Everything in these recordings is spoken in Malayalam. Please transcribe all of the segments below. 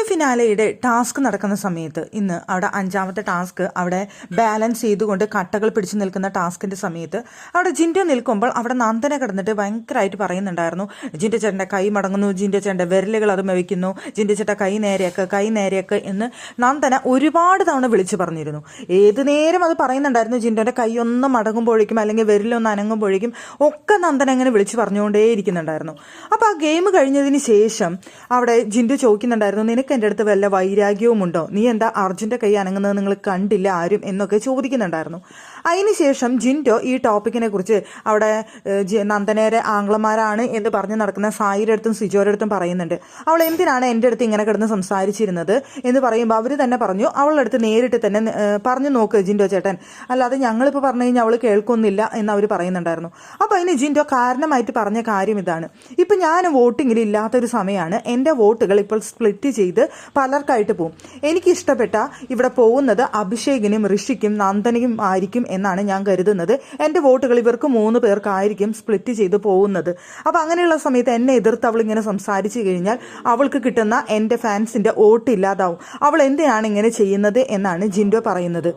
ഫിനാലയുടെ ടാസ്ക് നടക്കുന്ന സമയത്ത് ഇന്ന് അവിടെ അഞ്ചാമത്തെ ടാസ്ക് അവിടെ ബാലൻസ് ചെയ്തുകൊണ്ട് കട്ടകൾ പിടിച്ചു നിൽക്കുന്ന ടാസ്കിന്റെ സമയത്ത് അവിടെ ജിൻഡോ നിൽക്കുമ്പോൾ അവിടെ നന്ദന കിടന്നിട്ട് ഭയങ്കരമായിട്ട് പറയുന്നുണ്ടായിരുന്നു, ജിൻഡോ ചേട്ടൻ്റെ കൈ മടങ്ങുന്നു, ജിൻഡോ ചേട്ടൻ്റെ വിരലുകൾ അത് മെവിക്കുന്നു, ജിൻഡോ ചേട്ടൻ കൈ നേരെയൊക്കെ എന്ന് നന്ദന ഒരുപാട് തവണ വിളിച്ചു പറഞ്ഞിരുന്നു. ഏത് നേരം അത് പറയുന്നുണ്ടായിരുന്നു. ജിൻഡോൻ്റെ കൈ ഒന്ന് മടങ്ങുമ്പോഴേക്കും അല്ലെങ്കിൽ വിരലൊന്ന് അനങ്ങുമ്പോഴേക്കും ഒക്കെ നന്ദന അങ്ങനെ വിളിച്ചു പറഞ്ഞുകൊണ്ടേയിരിക്കുന്നുണ്ടായിരുന്നു. അപ്പോൾ ആ ഗെയിം കഴിഞ്ഞതിന് ശേഷം അവിടെ ജിൻഡോ ചോദിക്കുന്നുണ്ടായിരുന്നു, നിനക്ക് എൻ്റെ അടുത്ത് വല്ല വൈരാഗ്യവും ഉണ്ടോ, നീ എന്താ അർജുൻ്റെ കൈ അനങ്ങുന്നത് നിങ്ങൾ കണ്ടില്ല ആരും എന്നൊക്കെ ചോദിക്കുന്നുണ്ടായിരുന്നു. അതിനുശേഷം ജിൻഡോ ഈ ടോപ്പിക്കിനെ കുറിച്ച് അവിടെ നന്ദനയുടെ ആംഗ്ലമാരാണ് എന്ന് പറഞ്ഞ് നടക്കുന്ന സായിയുടെ അടുത്തും സിജോയുടെ അടുത്തും പറയുന്നുണ്ട്. അവൾ എന്തിനാണ് എൻ്റെ അടുത്ത് ഇങ്ങനെ കിടന്ന് സംസാരിച്ചിരുന്നത് എന്ന് പറയുമ്പോൾ അവർ തന്നെ പറഞ്ഞു, അവളുടെ അടുത്ത് നേരിട്ട് തന്നെ പറഞ്ഞു നോക്ക് ജിൻഡോ ചേട്ടൻ, അല്ലാതെ ഞങ്ങളിപ്പോൾ പറഞ്ഞു കഴിഞ്ഞാൽ അവൾ കേൾക്കൊന്നില്ല എന്ന് അവർ പറയുന്നുണ്ടായിരുന്നു. അപ്പോൾ അതിന് ജിൻഡോ കാരണമായിട്ട് പറഞ്ഞ കാര്യം ഇതാണ്, ഇപ്പം ഞാൻ വോട്ടിങ്ങിൽ ഇല്ലാത്തൊരു സമയമാണ്, എൻ്റെ വോട്ടുകൾ ഇപ്പോൾ സ്പ്ലിറ്റ് ചെയ്ത് പലർക്കായിട്ട് പോകും. എനിക്കിഷ്ടപ്പെട്ട ഇവിടെ പോകുന്നത് അഭിഷേകിനും ഋഷിക്കും നന്ദനയും ആയിരിക്കും എന്നാണ് ഞാൻ കരുതുന്നത്. എൻ്റെ വോട്ടുകൾ ഇവർക്ക് 3 പേർക്കായിരിക്കും സ്പ്ലിറ്റ് ചെയ്ത് പോകുന്നത്. അപ്പം അങ്ങനെയുള്ള സമയത്ത് എന്നെ എതിർത്ത് അവൾ ഇങ്ങനെ സംസാരിച്ചു കഴിഞ്ഞാൽ അവൾക്ക് കിട്ടുന്ന എൻ്റെ ഫാൻസിൻ്റെ വോട്ട് ഇല്ലാതാവും. അവൾ എന്തിനാണ് ഇങ്ങനെ ചെയ്യുന്നത് എന്നാണ് ജിൻഡോ പറയുന്നത്.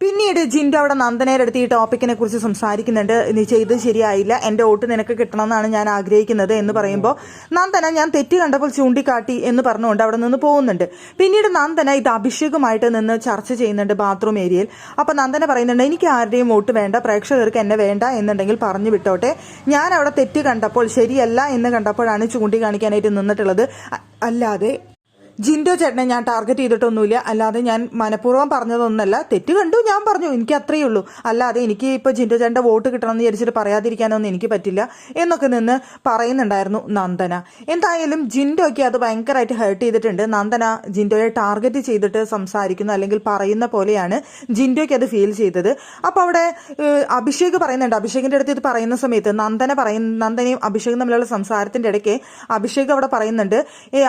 പിന്നീട് ജിൻഡോ അവിടെ നന്ദനയുടെ അടുത്ത് ഈ ടോപ്പിക്കിനെ കുറിച്ച് സംസാരിക്കുന്നുണ്ട്. നീ ചെയ്ത് ശരിയായില്ല, എൻ്റെ വോട്ട് നിനക്ക് കിട്ടണമെന്നാണ് ഞാൻ ആഗ്രഹിക്കുന്നത് എന്ന് പറയുമ്പോൾ നന്ദന ഞാൻ തെറ്റ് കണ്ടപ്പോൾ ചൂണ്ടിക്കാട്ടി എന്ന് പറഞ്ഞുകൊണ്ട് അവിടെ നിന്ന് പോകുന്നുണ്ട്. പിന്നീട് നന്ദന ഇത് അഭിഷേകുമായിട്ട് നിന്ന് ചർച്ച ചെയ്യുന്നുണ്ട് ബാത്റൂം ഏരിയയിൽ. അപ്പോൾ നന്ദന പറയുന്നുണ്ട്, എനിക്ക് ആരുടെയും വോട്ട് വേണ്ട, പ്രേക്ഷകർക്ക് എന്നെ വേണ്ട എന്നുണ്ടെങ്കിൽ പറഞ്ഞു വിട്ടോട്ടെ, ഞാൻ അവിടെ തെറ്റ് കണ്ടപ്പോൾ ശരിയല്ല എന്ന് കണ്ടപ്പോഴാണ് ചൂണ്ടിക്കാണിക്കാനായിട്ട് നിന്നിട്ടുള്ളത്, അല്ലാതെ ജിൻഡോ ചേട്ടനെ ഞാൻ ടാർഗറ്റ് ചെയ്തിട്ടൊന്നുമില്ല, അല്ലാതെ ഞാൻ മനഃപൂർവ്വം പറഞ്ഞതൊന്നല്ല, തെറ്റ് കണ്ടു ഞാൻ പറഞ്ഞു, എനിക്ക് അത്രയേ ഉള്ളൂ, അല്ലാതെ എനിക്ക് ഇപ്പോൾ ജിൻഡോ ചേട്ടൻ്റെ വോട്ട് കിട്ടണമെന്ന് വിചാരിച്ചിട്ട് പറയാതിരിക്കാനൊന്നും എനിക്ക് പറ്റില്ല എന്നൊക്കെ നിന്ന് പറയുന്നുണ്ടായിരുന്നു നന്ദന. എന്തായാലും ജിൻഡോയ്ക്ക് അത് ഭയങ്കരമായിട്ട് ഹേർട്ട് ചെയ്തിട്ടുണ്ട്. നന്ദന ജിൻഡോയെ ടാർഗറ്റ് ചെയ്തിട്ട് സംസാരിക്കുന്നു അല്ലെങ്കിൽ പറയുന്ന പോലെയാണ് ജിൻഡോയ്ക്ക് അത് ഫീൽ ചെയ്തത്. അപ്പോൾ അവിടെ അഭിഷേക് പറയുന്നുണ്ട്, അഭിഷേകിൻ്റെ അടുത്ത് ഇത് പറയുന്ന സമയത്ത് നന്ദനയും അഭിഷേകും തമ്മിലുള്ള സംസാരത്തിൻ്റെ ഇടയ്ക്ക് അഭിഷേക് അവിടെ പറയുന്നുണ്ട്,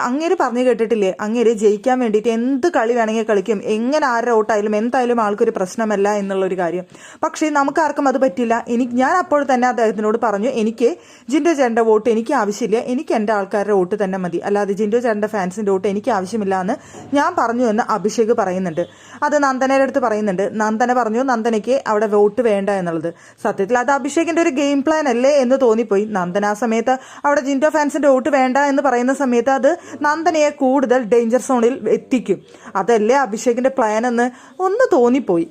അങ്ങേര് പറഞ്ഞു കേട്ടിട്ടില്ലേ, അങ്ങേര് ജയിക്കാൻ വേണ്ടിയിട്ട് എന്ത് കളി വേണമെങ്കിൽ കളിക്കും, എങ്ങനെ ആരുടെ വോട്ടായാലും എന്തായാലും ആൾക്കൊരു പ്രശ്നമല്ല എന്നുള്ളൊരു കാര്യം. പക്ഷേ നമുക്കാർക്കും അത് പറ്റില്ല. ഞാൻ അപ്പോൾ തന്നെ അദ്ദേഹത്തിനോട് പറഞ്ഞു, എനിക്ക് ജിൻഡോ ചേട്ടൻ്റെ വോട്ട് എനിക്ക് ആവശ്യമില്ല, എനിക്ക് എൻ്റെ ആൾക്കാരുടെ വോട്ട് തന്നെ മതി, അല്ലാതെ ജിൻഡോ ചേട്ടൻ്റെ ഫാൻസിൻ്റെ വോട്ട് എനിക്ക് ആവശ്യമില്ല എന്ന് ഞാൻ പറഞ്ഞു എന്ന് അഭിഷേക് പറയുന്നുണ്ട്. അത് നന്ദനയുടെ അടുത്ത് പറയുന്നുണ്ട്. നന്ദന പറഞ്ഞു നന്ദനയ്ക്ക് അവിടെ വോട്ട് വേണ്ട എന്നുള്ളത്. സത്യത്തിൽ അത് അഭിഷേകിൻ്റെ ഒരു ഗെയിം പ്ലാൻ അല്ലേ എന്ന് തോന്നിപ്പോയി. നന്ദന ആ സമയത്ത് അവിടെ ജിൻഡോ ഫാൻസിൻ്റെ വോട്ട് വേണ്ട എന്ന് പറയുന്ന സമയത്ത് അത് നന്ദനയെ കൂടുതൽ ഡേഞ്ചർ സോണിൽ എത്തിക്കും. അതല്ലേ അഭിഷേകിൻ്റെ പ്ലാൻ എന്ന് ഒന്ന് തോന്നിപ്പോയി.